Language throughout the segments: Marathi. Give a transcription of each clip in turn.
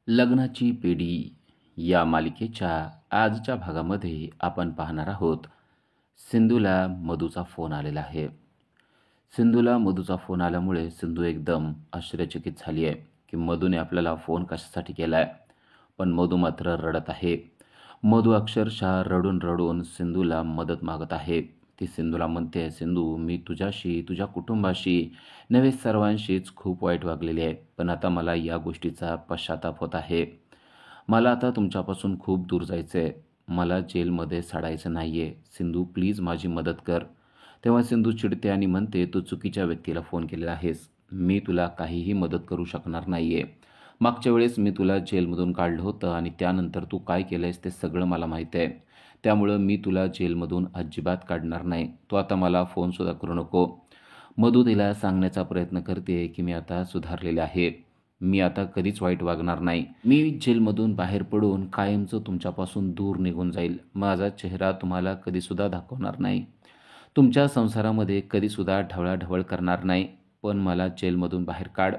लग्नाची पेढी या मालिकेच्या आजच्या भागामध्ये आपण पाहणार आहोत. सिंधूला मधूचा फोन आलेला आहे. सिंधूला मधूचा फोन आल्यामुळे सिंधू एकदम आश्चर्यचकित झाली आहे की मधूने आपल्याला फोन कशासाठी केला आहे. पण मधू मात्र रडत आहे. मधू अक्षरशः रडून रडून सिंधूला मदत मागत आहे. ती सिंधूला म्हणते, सिंधू, मी तुझ्याशी, तुझ्या कुटुंबाशी नव्हे सर्वांशीच खूप वाईट वागलेली आहे. पण आता मला या गोष्टीचा पश्चाताप होत आहे. मला आता तुमच्यापासून खूप दूर जायचं आहे. मला जेलमध्ये सडायचं नाही आहे. सिंधू, प्लीज माझी मदत कर. तेव्हा सिंधू चिडते आणि म्हणते, तू चुकीच्या व्यक्तीला फोन केलेला आहेस. मी तुला काहीही मदत करू शकणार नाही आहे. मागच्या वेळेस मी तुला जेलमधून काढलं होतं आणि त्यानंतर तू काय केलं आहेस ते सगळं मला माहीत आहे. त्यामुळं मी तुला जेलमधून अजिबात काढणार नाही. तू आता मला फोनसुद्धा करू नको. मधू तिला सांगण्याचा प्रयत्न करते की मी आता सुधारलेले आहे. मी आता कधीच वाईट वागणार नाही. मी जेलमधून बाहेर पडून कायमचं तुमच्यापासून दूर निघून जाईल. माझा चेहरा तुम्हाला कधीसुद्धा दाखवणार नाही. तुमच्या संसारामध्ये कधीसुद्धा ढवळाढवळ करणार नाही. पण मला जेलमधून बाहेर काढ.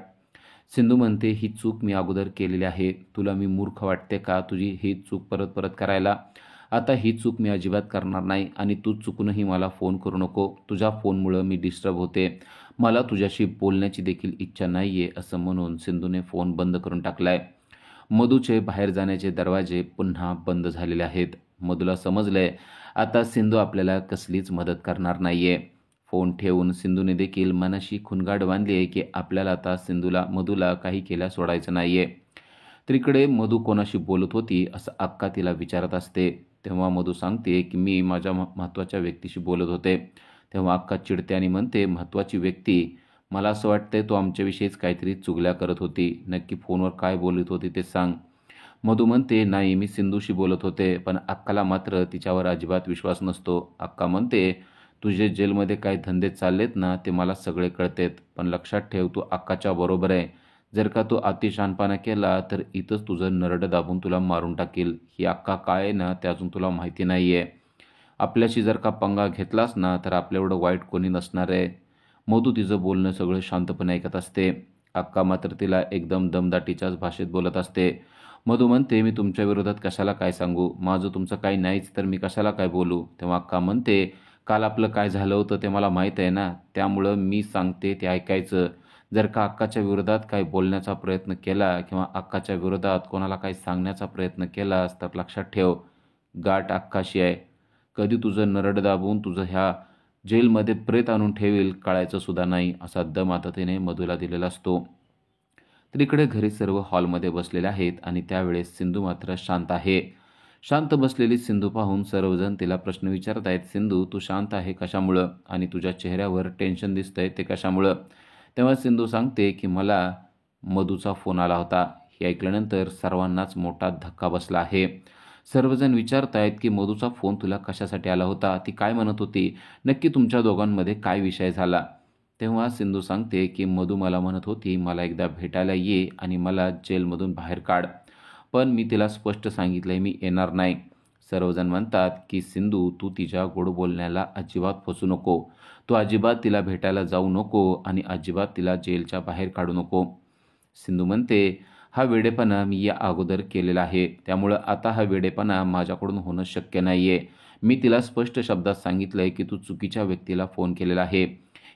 सिंधू म्हणते, ही चूक मी अगोदर केलेली आहे. तुला मी मूर्ख वाटते का तुझी ही चूक परत परत करायला? आता ही चूक मी अजिबात करणार नाही आणि तू चुकूनही मला फोन करू नको. तुझ्या फोनमुळं मी डिस्टर्ब होते. मला तुझ्याशी बोलण्याची देखील इच्छा नाही आहे, असं म्हणून सिंधूने फोन बंद करून टाकलाय. मधूचे बाहेर जाण्याचे दरवाजे पुन्हा बंद झालेले आहेत. मधूला समजलंय आता सिंधू आपल्याला कसलीच मदत करणार नाहीये. फोन ठेवून सिंधूने देखील मनाशी खुणगाड बांधली आहे की आपल्याला आता मधूला काही केल्या सोडायचं नाहीये. तर इकडे मधू कोणाशी बोलत होती असं अक्का तिला विचारत असते. तेव्हा मधू सांगते की मी माझ्या महत्त्वाच्या व्यक्तीशी बोलत होते. तेव्हा अक्का चिडते आणि म्हणते, महत्त्वाची व्यक्ती? मला असं वाटतंय तो आमच्याविषयीच काहीतरी चुगल्या करत होती. नक्की फोनवर काय बोलत होती ते सांग. मधू म्हणते, नाही, मी सिंधूशी बोलत होते. पण अक्काला मात्र तिच्यावर अजिबात विश्वास नसतो. अक्का म्हणते, तुझे जेलमध्ये काय धंदे चाललेत ना ते मला सगळे कळतेत. पण लक्षात ठेव, तू अक्काच्या बरोबर आहे. जर का तू अतिशहाणपणा केला तर इथंच तुझं नरडं दाबून तुला मारून टाकील. ही अक्का काय आहे ना ते अजून तुला माहिती नाही आहे. आपल्याशी जर का पंगा घेतलास ना तर आपल्या एवढं वाईट कोणी नसणार आहे. मधू तिचं बोलणं सगळं शांतपणे ऐकत असते. अक्का मात्र तिला एकदम दमदाटीच्याच भाषेत बोलत असते. मधू म्हणते, मी तुमच्या विरोधात कशाला काय सांगू? माझं तुमचं काही नाहीच तर मी कशाला काय बोलू? तेव्हा अक्का म्हणते, काल आपलं काय झालं होतं ते मला माहीत आहे ना, त्यामुळं मी सांगते ते ऐकायचं. जर का अक्काच्या विरोधात काही बोलण्याचा प्रयत्न केला किंवा अक्काच्या विरोधात कोणाला काही सांगण्याचा प्रयत्न केलास तर लक्षात ठेव, गाठ अक्काशी आहे. कधी तुझं नरड दाबून तुझं ह्या जेलमध्ये प्रेत आणून ठेवील कळायचं सुद्धा नाही, असा दम आता तिने मधूला दिलेला असतो. तर इकडे घरी सर्व हॉलमध्ये बसलेले आहेत आणि त्यावेळेस सिंधू मात्र शांत आहे. शांत बसलेली सिंधू पाहून सर्वजण तिला प्रश्न विचारत आहेत. सिंधू, तू शांत आहे कशामुळं? आणि तुझ्या चेहऱ्यावर टेन्शन दिसतंय ते कशामुळं? तेव्हा सिंधू सांगते की मला मधूचा फोन आला होता. हे ऐकल्यानंतर सर्वांनाच मोठा धक्का बसला आहे. सर्वजण विचारत आहेत की मधूचा फोन तुला कशासाठी आला होता? ती काय म्हणत होती? नक्की तुमच्या दोघांमध्ये काय विषय झाला? तेव्हा सिंधू सांगते की मधू मला म्हणत होती, मला एकदा भेटायला ये आणि मला जेलमधून बाहेर काढ. पण मी तिला स्पष्ट सांगितलंय मी येणार नाही. सर्वजण म्हणतात की सिंधू, तू तिच्या गोड बोलण्याला अजिबात फसू नको. तू अजिबात तिला भेटायला जाऊ नको आणि अजिबात तिला जेलच्या बाहेर काढू नको. सिंधू म्हणते, हा वेडेपणा मी या अगोदर केलेला आहे. त्यामुळं आता हा वेडेपणा माझ्याकडून होणं शक्य नाही आहे. मी तिला स्पष्ट शब्दात सांगितलंय की तू चुकीच्या व्यक्तीला फोन केलेला आहे.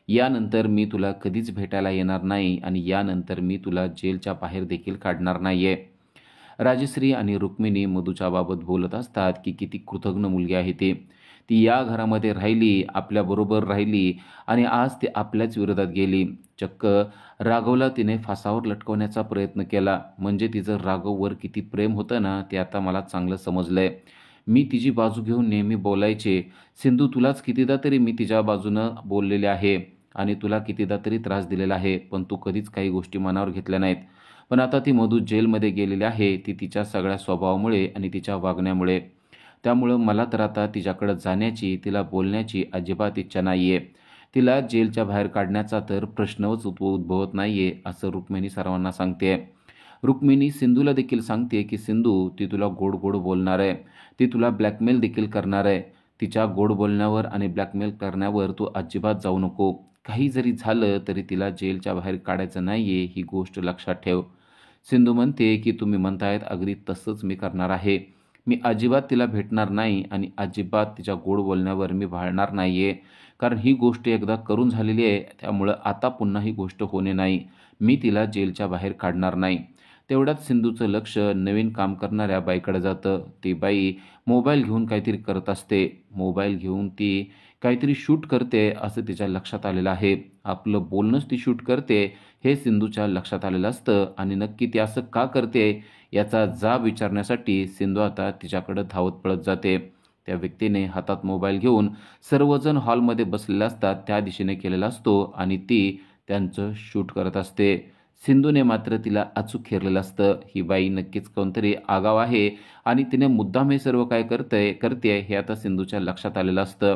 यानंतर मी तुला कधीच भेटायला येणार नाही आणि यानंतर मी तुला जेलच्या बाहेर देखील काढणार नाही आहे. राजश्री आणि रुक्मिणी मधूच्या बाबत बोलत असतात की किती कृतज्ञ मुलगी आहे ती. ती या घरामध्ये राहिली, आपल्याबरोबर राहिली आणि आज ती आपल्याच विरोधात गेली. चक्क राघवला तिने फासावर लटकवण्याचा प्रयत्न केला. म्हणजे तिचं राघववर किती प्रेम होतं ना ते आता मला चांगलं समजलंय. मी तिची बाजू घेऊन नेहमी बोलायचे. सिंधू, तुलाच कितीदा तरी मी तिच्या बाजूनं बोललेले आहे आणि तुला कितीदा तरी त्रास दिलेला आहे, पण तू कधीच काही गोष्टी मनावर घेतल्या नाहीत. पण आता ती मधू जेलमध्ये गेलेली आहे, ती तिच्या सगळ्या स्वभावामुळे आणि तिच्या वागण्यामुळे. त्यामुळं मला तर आता तिच्याकडं जाण्याची, तिला बोलण्याची अजिबात इच्छा नाही आहे. तिला जेलच्या बाहेर काढण्याचा तर प्रश्नच उद्भवत नाही आहे, असं रुक्मिणी सर्वांना सांगते. रुक्मिणी सिंधूला देखील सांगते की सिंधू, ती तुला गोड गोड बोलणार आहे. ती तुला ब्लॅकमेल देखील करणार आहे. तिच्या गोड बोलण्यावर आणि ब्लॅकमेल करण्यावर तू अजिबात जाऊ नको. काही जरी झालं तरी तिला जेलच्या बाहेर काढायचं नाही आहे, ही गोष्ट लक्षात ठेव. सिंधू म्हणते की तुम्ही म्हणतायत अगदी तसंच मी करणार आहे. मी अजिबात तिला भेटणार नाही आणि अजिबात तिच्या गोड बोलण्यावर मी भाळणार नाही आहे. कारण ही गोष्ट एकदा करून झालेली आहे, त्यामुळं आता पुन्हा ही गोष्ट होणे नाही. मी तिला जेलच्या बाहेर काढणार नाही. तेवढ्यात सिंधूचं लक्ष नवीन काम करणाऱ्या बाईकडे जातं. ती बाई मोबाईल घेऊन काहीतरी करत असते. मोबाईल घेऊन ती काहीतरी शूट करते असं तिच्या लक्षात आलेलं आहे. आपलं बोलणंच ती शूट करते हे सिंधूच्या लक्षात आलेलं असतं आणि नक्की ती असं का करते याचा जाब विचारण्यासाठी सिंधू आता तिच्याकडं धावत पळत जाते. त्या व्यक्तीने हातात मोबाईल घेऊन सर्वजण हॉलमध्ये बसलेले असतात त्या दिशेने केलेला असतो आणि ती त्यांचं शूट करत असते. सिंधूने मात्र तिला अचूक हेरलेलं असतं. ही बाई नक्कीच कोणतरी आगाव आहे आणि तिने मुद्दाम हे सर्व काय करते हे आता सिंधूच्या लक्षात आलेलं असतं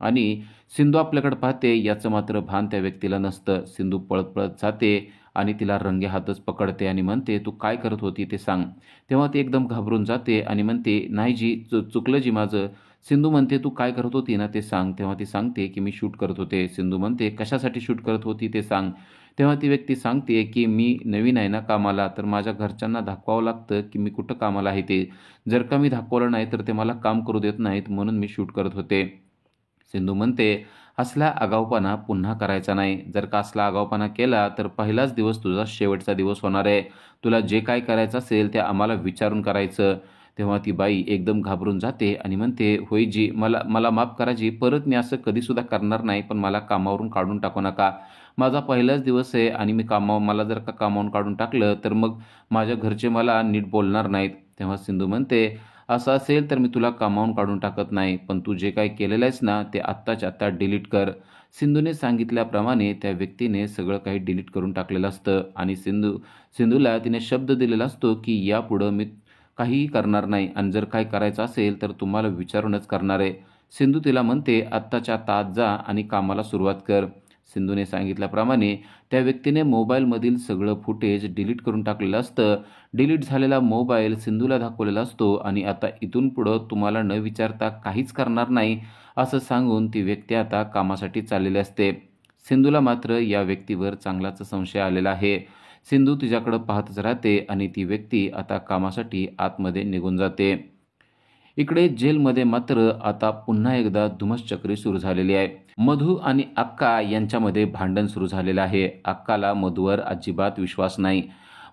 आणि सिंधू आपल्याकडे पाहते याचं मात्र भान त्या व्यक्तीला नसतं. सिंधू पळत पळत जाते आणि तिला रंगे हातच पकडते आणि म्हणते तू काय करत होती ते सांग. तेव्हा ती एकदम घाबरून जाते आणि म्हणते नाही जी चुकलं जी माझं. सिंधू म्हणते तू काय करत होती ना ते सांग. तेव्हा ती सांगते की मी शूट करत होते. सिंधू म्हणते कशासाठी शूट करत होती ते सांग. तेव्हा ती व्यक्ती सांगते की मी नवीन आहे ना कामाला, तर माझ्या घरच्यांना दाखवावं लागतं की मी कुठं कामाला आहे ते. जर का मी दाखवलं नाही तर ते मला काम करू देत नाहीत, म्हणून मी शूट करत होते. सिंधू म्हणते असला आगाऊपणा पुन्हा करायचा नाही. जर का असला आगाऊपणा केला तर पहिलाच दिवस तुझा शेवटचा दिवस होणार आहे. तुला जे काय करायचं असेल ते आम्हाला विचारून करायचं. तेव्हा ती बाई एकदम घाबरून जाते आणि म्हणते होय जी, मला मला माफ करा जी, परत मी असं कधीसुद्धा करणार नाही, पण मला कामावरून काढून टाकू नका. माझा पहिलाच दिवस आहे आणि मला जर का कामावरून काढून टाकलं तर मग माझ्या घरचे मला नीट बोलणार नाहीत. तेव्हा सिंधू म्हणते असं असेल तर मी तुला कामावून काढून टाकत नाही, पण तू जे काही केलेलं आहेस ना ते आत्ताच्या आत्ता डिलीट कर. सिंधूने सांगितल्याप्रमाणे त्या व्यक्तीने सगळं काही डिलीट करून टाकलेलं असतं आणि सिंधूला तिने शब्द दिलेला असतो की यापुढं मी काहीही करणार नाही आणि जर काय करायचं असेल तर तुम्हाला विचारूनच करणार आहे. सिंधू तिला म्हणते आत्ताच्या आत्ता आज जा आणि कामाला सुरुवात कर. सिंधूने सांगितल्याप्रमाणे त्या व्यक्तीने मोबाईलमधील सगळं फुटेज डिलीट करून टाकलेलं असतं. डिलीट झालेला मोबाईल सिंधूला दाखवलेला असतो आणि आता इथून पुढं तुम्हाला न विचारता काहीच करणार नाही असं सांगून ती व्यक्ती आता कामासाठी चाललेली असते. सिंधूला मात्र या व्यक्तीवर चांगलाच संशय आलेला आहे. सिंधू तिच्याकडे पाहतच राहते आणि ती व्यक्ती आता कामासाठी आतमध्ये निघून जाते. इकडे जेलमध्ये मात्र आता पुन्हा एकदा धुमश्चक्री सुरू झालेली आहे. मधू आणि अक्का यांच्यामध्ये भांडण सुरू झालेलं आहे. अक्काला मधूवर अजिबात विश्वास नाही.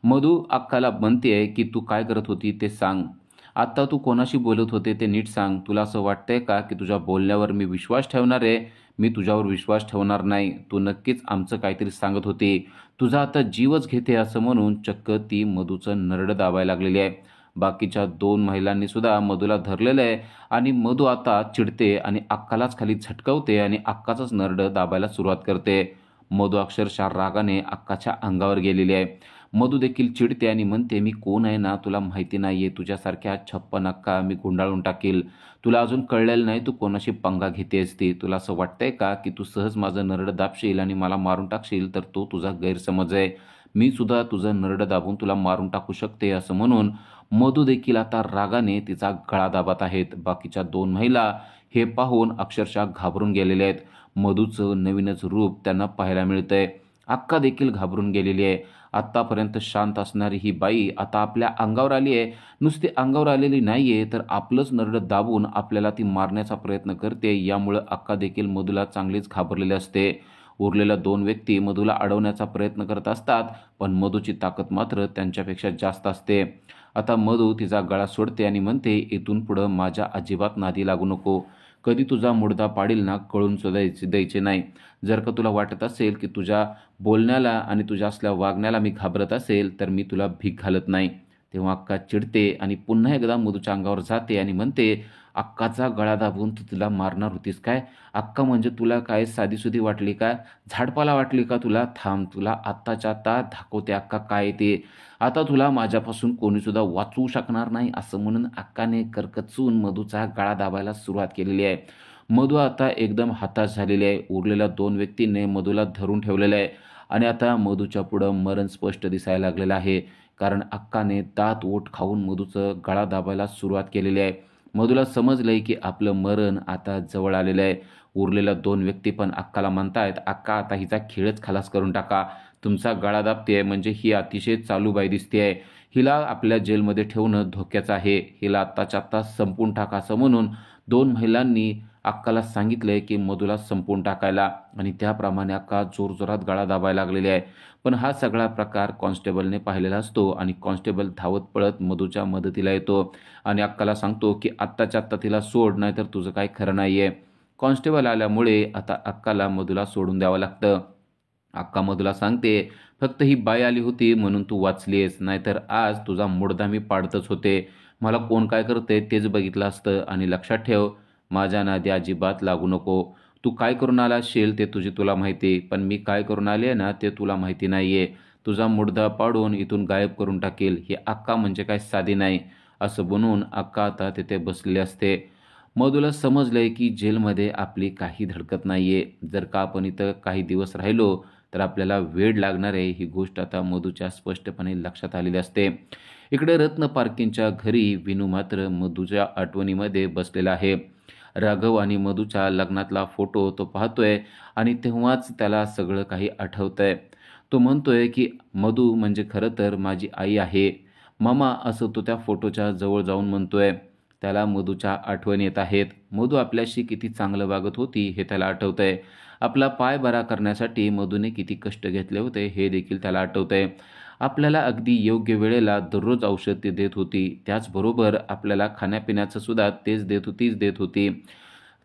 मधू अक्काला म्हणतेय की तू काय करत होती ते सांग. आत्ता तू कोणाशी बोलत होते ते नीट सांग. तुला असं वाटतंय का की तुझ्या बोलण्यावर मी विश्वास ठेवणार आहे? मी तुझ्यावर विश्वास ठेवणार नाही. तू नक्कीच आमचं काहीतरी सांगत होती. तुझा आता जीवच घेते असं म्हणून चक्क ती मधूचं नरडं दाबायला लागलेली आहे. बाकीच्या 2 महिलांनी सुद्धा मधूला धरलेलं आहे आणि मधू आता चिडते आणि अक्कालाच खाली झटकवते आणि अक्काचंच नरडं दाबायला सुरुवात करते. मधू अक्षरशः रागाने अक्काच्या अंगावर गेलेली आहे. मधू देखील चिडते आणि म्हणते मी कोण आहे ना तुला माहिती नाहीये. तुझ्यासारख्या 56 अक्का मी गुंडाळून टाकील. तुला अजून कळलेलं नाही तू कोणाशी पंगा घेतेस ती. तुला असं वाटतंय का की तू सहज माझं नरडं दाबशील आणि मला मारून टाकशील, तर तो तुझा गैरसमज आहे. मी सुद्धा तुझं नरडं दाबून तुला मारून टाकू शकते असं म्हणून मधू देखील आता रागाने तिचा गळा दाबत आहेत. बाकीच्या 2 महिला हे पाहून अक्षरशः घाबरून गेलेल्या आहेत. मधूचं नवीनच रूप त्यांना पाहायला मिळतंय. अक्का देखील घाबरून गेलेली आहे. आत्तापर्यंत शांत असणारी ही बाई आता आपल्या अंगावर आली आहे. नुसती अंगावर आलेली नाहीये तर आपलंच नरडं दाबून आपल्याला ती मारण्याचा प्रयत्न करते. यामुळं अक्का देखील मधूला चांगलीच घाबरलेली असते. उरलेल्या 2 व्यक्ती मधूला अडवण्याचा प्रयत्न करत असतात, पण मधूची ताकद मात्र त्यांच्यापेक्षा जास्त असते. आता मधू तिचा गळा सोडते आणि म्हणते इथून पुढं माझ्या अजिबात नादी लागू नको. कधी तुझा मुडदा पाडील ना कळून सुद्धा द्यायचे नाही. जर का तुला वाटत असेल की तुझ्या बोलण्याला आणि तुझ्या असल्या वागण्याला मी घाबरत असेल तर मी तुला भीक घालत नाही. तेव्हा अक्का चिडते आणि पुन्हा एकदा मधूच्या अंगावर जाते आणि म्हणते अक्काचा गळा दाबून तू तिला मारणार होतीस काय? अक्का म्हणजे तुला काय साधीसुधी वाटली का? झाडपाला वाटली का तुला? थांब, तुला आत्ताच्या आत्ता दाखवते अक्का काय ते. आता तुला माझ्यापासून कोणीसुद्धा वाचवू शकणार नाही असं म्हणून अक्काने करकचून मधूचा गळा दाबायला सुरुवात केलेली आहे. मधू आता एकदम हताश झालेली आहे. उरलेल्या 2 व्यक्तींनी मधूला धरून ठेवलेलं आहे आणि आता मधूच्या पुढं मरण स्पष्ट दिसायला लागलेलं आहे. कारण अक्काने दात ओठ खाऊन मधूचं गळा दाबायला सुरुवात केलेली आहे. मधूला समजलंय की आपलं मरण आता जवळ आलेलं आहे. उरलेल्या 2 व्यक्ती पण अक्काला म्हणतायत अक्का आता हिचा खेळच खलास करून टाका. तुमचा गळा दाबते म्हणजे ही अतिशय चालू बाई दिसतेय. हिला आपल्या जेलमध्ये ठेवणं धोक्याचं आहे. हिला आत्ताच्या आत्ता संपवून टाका असं म्हणून 2 महिलांनी अक्काला सांगितलंय की मधूला संपवून टाकायला आणि त्याप्रमाणे अक्का जोरजोरात गळा दाबायला लागलेली आहे. पण हा सगळा प्रकार कॉन्स्टेबलने पाहिलेला असतो आणि कॉन्स्टेबल धावत पळत मधूच्या मदतीला येतो आणि अक्काला सांगतो की आत्ताच्या आत्ता तिला सोड, नाहीतर तुझं काही खरं नाहीये. कॉन्स्टेबल आल्यामुळे आता अक्काला मधूला सोडून द्यावं लागतं. अक्का मधूला सांगते, फक्त ही बाई आली होती म्हणून तू वाचलीस, नाहीतर आज तुझा मुडदा मी पाडतच होते. मला कोण काय करते तेच बघितलं असतं आणि लक्षात ठेव, माझ्या नादी अजिबात लागू नको. तू काय करून आला असशील ते तुला माहिती, पण मी काय करून आले आहे ना ते तुला माहिती नाहीये. तुझा मुडदा पाडून इथून गायब करून टाकेल. ही अक्का म्हणजे काय साधी नाही. असं बनवून अक्का आता तिथे बसलेली असते. मधूला समजलंय की जेलमध्ये आपली काही धडकत नाहीये. जर का आपण इथं काही दिवस राहिलो तर आपल्याला वेड लागणार आहे, ही गोष्ट आता मधूच्या स्पष्टपणे लक्षात आलेली असते. इकडे रत्न पारखींच्या घरी विनू मात्र मधूच्या आठवणीमध्ये बसलेला आहे. राघव आणि मधूच्या लग्नातला फोटो तो पाहतोय आणि तेव्हाच त्याला सगळं काही आठवतंय. तो म्हणतोय की मधू म्हणजे खरं तर माझी आई आहे. मामा असं तो त्या फोटोच्या जवळ जाऊन म्हणतोय. त्याला मधूच्या आठवणी येत आहेत. मधू आपल्याशी किती चांगलं वागत होती हे त्याला आठवतंय. आपला पाय बरा करण्यासाठी मधूने किती कष्ट घेतले होते हे देखील त्याला आठवतंय. आपल्याला अगदी योग्य वेळेला दररोज औषध ती देत होती. त्याचबरोबर आपल्याला खाण्यापिण्याचं सुद्धा तीच देत होती.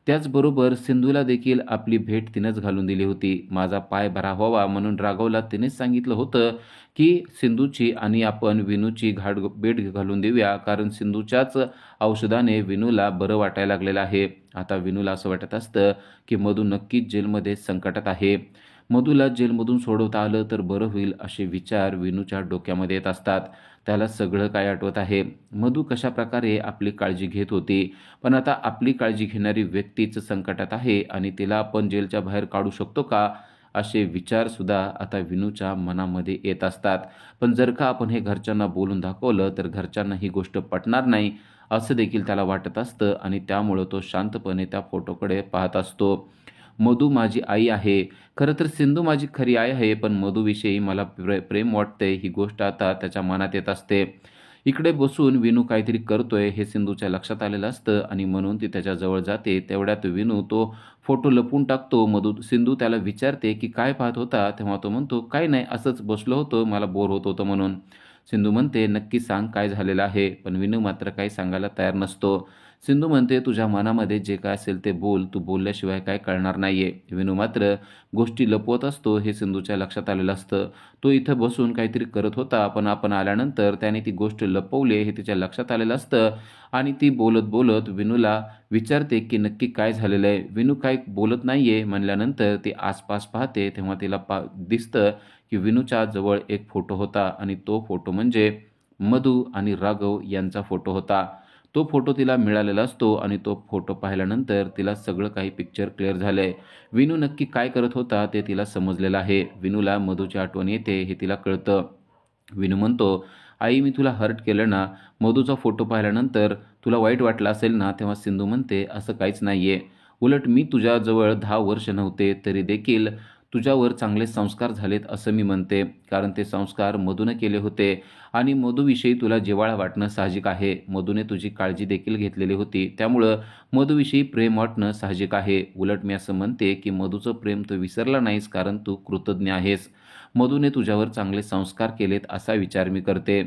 त्याचबरोबर सिंधूला देखील आपली भेट तिनंच घालून दिली होती. माझा पाय बरा व्हावा म्हणून राघवला तिनेच सांगितलं होतं की सिंधूची आणि आपण विनूची भेट घालून देऊया, कारण सिंधूच्याच औषधाने विनूला बरं वाटायला लागलेलं आहे. आता विनूला असं वाटत असतं की मधू नक्कीच जेलमध्ये संकटात आहे. मधूला जेलमधून सोडवता आलं तर बरं होईल असे विचार विनूच्या डोक्यामध्ये येत असतात. त्याला सगळं काय आठवत आहे. मधू कशाप्रकारे आपली काळजी घेत होती, पण आता आपली काळजी घेणारी व्यक्तीच संकटात आहे आणि तिला आपण जेलच्या बाहेर काढू शकतो का, असे विचारसुद्धा आता विनूच्या मनामध्ये येत असतात. पण जर का आपण हे घरच्यांना बोलून दाखवलं तर घरच्यांना ही गोष्ट पटणार नाही असं देखील त्याला वाटत असतं आणि त्यामुळं तो शांतपणे त्या फोटोकडे पाहत असतो. मधू माझी आई आहे. खरं तर सिंधू माझी खरी आई आहे, पण मधूविषयी मला प्रेम वाटते ही गोष्ट आता त्याच्या मनात येत असते. इकडे बसून विनू काहीतरी करतोय हे सिंधूच्या लक्षात आलेलं असतं आणि म्हणून ती त्याच्याजवळ जाते. तेवढ्यात विनू तो फोटो लपवून टाकतो. सिंधू त्याला विचारते की काय पाहत होता, तेव्हा तो म्हणतो काय नाही, असंच बसलो होतो, मला बोर होत होतं म्हणून. सिंधू म्हणते नक्की सांग काय झालेलं आहे, पण विनू मात्र काही सांगायला तयार नसतो. सिंधू म्हणते तुझ्या मनामध्ये जे काय असेल ते बोल, तू बोलल्याशिवाय काय कळणार नाहीये. विनू मात्र गोष्टी लपवत असतो हे सिंधूच्या लक्षात आलेलं असतं. तो इथं बसून काहीतरी करत होता, पण आपण आल्यानंतर त्याने ती गोष्ट लपवली हे तिच्या लक्षात आलेलं असतं आणि ती बोलत बोलत विनूला विचारते की नक्की काय झालेलं आहे. विनू काय बोलत नाहीये म्हणल्यानंतर ती आसपास पाहते, तेव्हा तिला दिसतं की विनूच्या जवळ एक फोटो होता आणि तो फोटो म्हणजे मधू आणि राघव यांचा फोटो होता. तो फोटो तिला मिळालेला असतो आणि तो फोटो पाहिल्यानंतर तिला सगळं काही पिक्चर क्लिअर झालंय. विनू नक्की काय करत होता ते तिला समजलेलं आहे. विनूला मधूची आठवण येते हे तिला कळतं. विनू म्हणतो आई मी तुला हर्ट केलं ना, मधूचा फोटो पाहिल्यानंतर तुला वाईट वाटलं असेल ना. तेव्हा सिंधू म्हणते असं काहीच नाहीये. उलट मी तुझ्याजवळ 10 वर्ष नव्हते तरी देखील तुझ्यावर चांगले संस्कार झालेत असं मी म्हणते, कारण ते संस्कार मधूने केले होते आणि मधूविषयी तुला जिव्हाळा वाटणं साहजिक आहे. मधूने तुझी काळजी देखील घेतलेली होती, त्यामुळं मधूविषयी प्रेम वाटणं साहजिक आहे. उलट मी असं म्हणते की मधूचं प्रेम तू विसरला नाहीस, कारण तू कृतज्ञ आहेस. मधूने तुझ्यावर चांगले संस्कार केलेत असा विचार मी करते.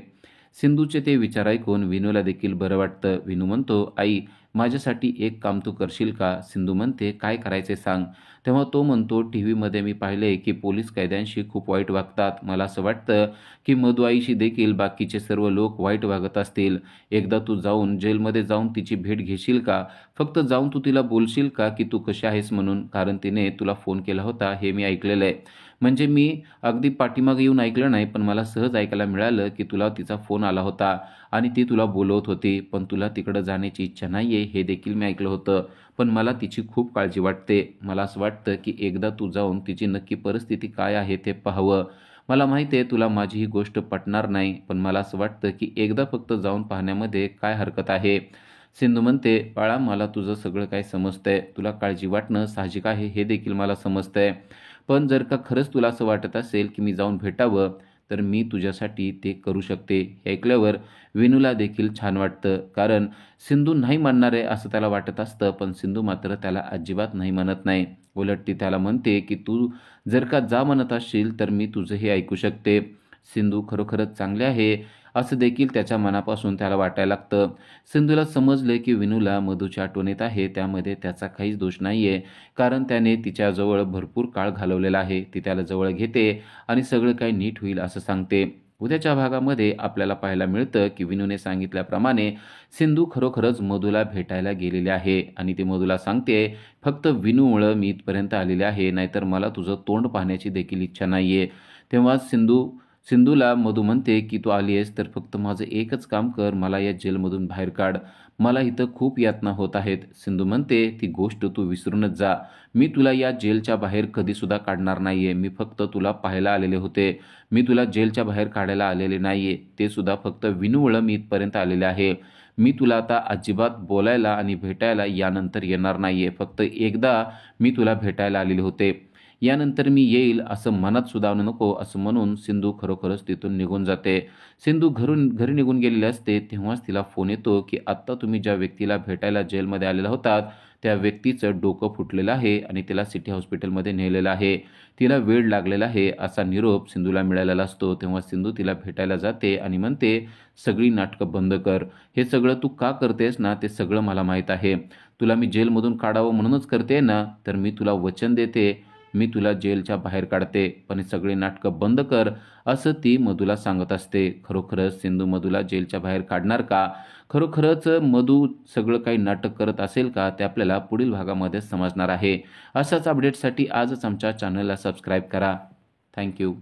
सिंधूचे ते विचार ऐकून विनूला देखील बरं वाटतं. विनू म्हणतो आई माझ्यासाठी एक काम तू करशील का. सिंधू म्हणते काय करायचे सांग. तेव्हा तो म्हणतो टी व्हीमध्ये मी पाहिले की पोलीस कैद्यांशी खूप वाईट वागतात. मला असं वाटतं की मधू आईशी देखील बाकीचे सर्व लोक वाईट वागत असतील. एकदा तू जाऊन जेलमध्ये जाऊन तिची भेट घेशील का. फक्त जाऊन तू तिला बोलशील का की तू कशी आहेस म्हणून, कारण तिने तुला फोन केला होता हे मी ऐकलेलं आहे. म्हणजे मी अगदी पाठीमागे येऊन ऐकलं नाही, पण मला सहज ऐकायला मिळालं की तुला तिचा फोन आला होता आणि ती तुला बोलवत होती, पण तुला तिकडं जाण्याची इच्छा नाही आहे हे देखील मी ऐकलं होतं. पण मला तिची खूप काळजी वाटते. मला असं वाटतं की एकदा तू जाऊन तिची नक्की परिस्थिती काय आहे ते पाहावं. मला माहिती आहे तुला माझी ही गोष्ट पटणार नाही, पण मला असं वाटतं की एकदा फक्त जाऊन पाहण्यामध्ये काय हरकत आहे. सिंधू म्हणते बाळा मला तुझं सगळं काय समजतंय, तुला काळजी वाटणं साहजिक आहे हे देखील मला समजतंय, पण जर का खरंच तुला असं वाटत असेल की मी जाऊन भेटावं, तर मी तुझ्यासाठी ते करू शकते. हे ऐकल्यावर विनूला देखील छान वाटतं. कारण सिंधू नाही म्हणणार आहे असं त्याला वाटत असतं, पण सिंधू मात्र त्याला अजिबात नाही म्हणत नाही. उलट ती त्याला म्हणते की तू जर का जा म्हणत असशील तर मी तुझंही ऐकू शकते. सिंधू खरोखरच चांगले आहे असं देखील त्याच्या मनापासून त्याला वाटायला लागतं. सिंधूला समजले की विनूला मधूची आठवण येत आहे, त्यामध्ये त्याचा काहीच दोष नाही आहे. कारण त्याने तिच्याजवळ भरपूर काळ घालवलेला आहे. ती त्याला जवळ घेते आणि सगळं काही नीट होईल असं सांगते. उद्याच्या भागामध्ये आपल्याला पाहायला मिळतं की विनूने सांगितल्याप्रमाणे सिंधू खरोखरच मधूला भेटायला गेलेली आहे आणि ती मधूला सांगते, फक्त विनूमुळं मी इथपर्यंत आलेले आहे, नाहीतर मला तुझं तोंड पाहण्याची देखील इच्छा नाही आहे. तेव्हा सिंधूला मधू म्हणते की तू आली आहेस तर फक्त माझं एकच काम कर, मला या जेलमधून बाहेर काढ. मला इथं खूप यातना होत आहेत. सिंधू म्हणते, ती गोष्ट तू विसरूनच जा. मी तुला या जेलच्या बाहेर कधीसुद्धा काढणार नाही आहे. मी फक्त तुला पाहायला आलेले होते. मी तुला जेलच्या बाहेर काढायला आलेले नाही आहे. ते सुद्धा फक्त विनूमुळं मी इथपर्यंत आलेले आहे. मी तुला आता अजिबात बोलायला आणि भेटायला यानंतर येणार नाही आहे. फक्त एकदा मी तुला भेटायला आलेले होते. यानंतर मी येईल असं मनात सुद्धा नको असं म्हणून सिंधू खरोखरच तिथून निघून जाते. सिंधू घरी निघून गेलेली असते. तेव्हाच तिला फोन येतो की आत्ता तुम्ही ज्या व्यक्तीला भेटायला जेलमध्ये आलेला होतात, त्या व्यक्तीचं डोकं फुटलेलं आहे आणि तिला सिटी हॉस्पिटलमध्ये नेलेलं आहे. तिला वेड लागलेला आहे असा निरोप सिंधूला मिळालेला असतो. तेव्हा सिंधू तिला भेटायला जाते आणि म्हणते, सगळी नाटकं बंद कर. हे सगळं तू का करतेस ना, ते सगळं मला माहीत आहे. तुला मी जेलमधून काढावं म्हणूनच करते ना, तर मी तुला वचन देते, मी तुला जेलच्या बाहेर काढते. पण हे सगळे नाटकं बंद कर असं ती मधूला सांगत असते. खरोखरच सिंधू मधूला जेलच्या बाहेर काढणार का? खरोखरच मधू सगळं काही नाटक करत असेल का? ते आपल्याला पुढील भागामध्ये समजणार आहे. अशाच अपडेटसाठी आजच आमच्या चॅनलला सबस्क्राईब करा. थँक्यू.